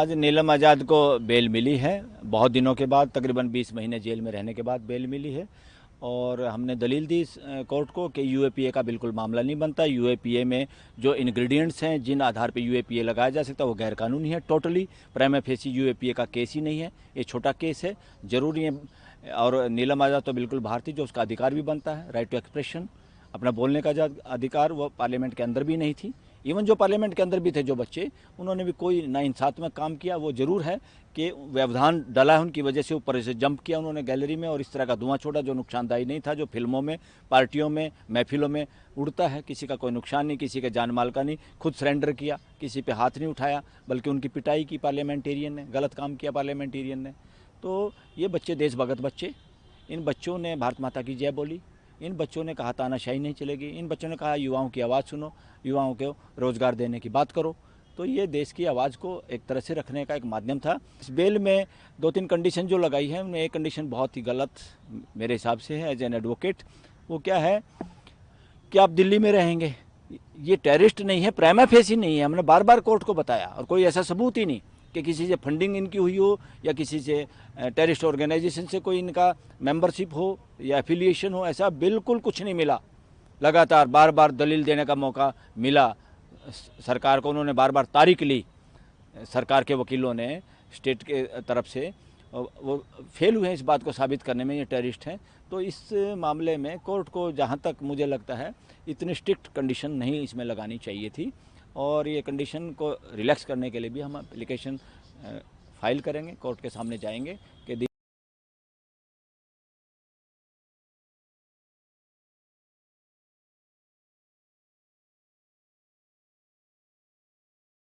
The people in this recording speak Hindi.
आज नीलम आज़ाद को बेल मिली है, बहुत दिनों के बाद, तकरीबन 20 महीने जेल में रहने के बाद बेल मिली है। और हमने दलील दी कोर्ट को कि यूएपीए का बिल्कुल मामला नहीं बनता। यूएपीए में जो इंग्रेडिएंट्स हैं, जिन आधार पे यूएपीए लगाया जा सकता है, वो गैर कानूनी है टोटली। प्राइमा फेसी यूएपीए का केस ही नहीं है, ये छोटा केस है, ज़रूरी है। और नीलम आज़ाद तो बिल्कुल बाहर थी, जो उसका अधिकार भी बनता है, राइट टू एक्सप्रेशन, अपना बोलने का जो अधिकार, वो पार्लियामेंट के अंदर भी नहीं थी। इवन जो पार्लियामेंट के अंदर भी थे जो बच्चे, उन्होंने भी कोई नाइंसाफ़ी में काम किया। वो ज़रूर है कि व्यवधान डला है, उनकी वजह से ऊपर से जंप किया उन्होंने गैलरी में और इस तरह का धुआं छोड़ा जो नुकसानदायी नहीं था, जो फिल्मों में, पार्टियों में, महफिलों में उड़ता है। किसी का कोई नुकसान नहीं, किसी के जान माल का नहीं। खुद सरेंडर किया, किसी पे हाथ नहीं उठाया, बल्कि उनकी पिटाई की पार्लियामेंटेरियन ने, गलत काम किया पार्लियामेंटेरियन ने। तो ये बच्चे देशभगत बच्चे, इन बच्चों ने भारत माता की जय बोली, इन बच्चों ने कहा तानाशाही नहीं चलेगी, इन बच्चों ने कहा युवाओं की आवाज़ सुनो, युवाओं को रोज़गार देने की बात करो। तो ये देश की आवाज़ को एक तरह से रखने का एक माध्यम था। इस बेल में 2-3 कंडीशन जो लगाई है, उनमें एक कंडीशन बहुत ही गलत मेरे हिसाब से है एज एन एडवोकेट। वो क्या है कि आप दिल्ली में रहेंगे, ये टेररिस्ट नहीं है, प्राइमा फेसी नहीं है। हमने बार बार कोर्ट को बताया और कोई ऐसा सबूत ही नहीं कि किसी से फंडिंग इनकी हुई हो या किसी से टेररिस्ट ऑर्गेनाइजेशन से कोई इनका मेंबरशिप हो या एफिलिएशन हो, ऐसा बिल्कुल कुछ नहीं मिला। लगातार बार बार दलील देने का मौका मिला सरकार को, उन्होंने बार बार तारीख ली, सरकार के वकीलों ने स्टेट के तरफ से, वो फेल हुए हैं इस बात को साबित करने में ये टेररिस्ट हैं। तो इस मामले में कोर्ट को जहाँ तक मुझे लगता है इतनी स्ट्रिक्ट कंडीशन नहीं इसमें लगानी चाहिए थी। और ये कंडीशन को रिलैक्स करने के लिए भी हम एप्लीकेशन फाइल करेंगे, कोर्ट के सामने जाएंगे कि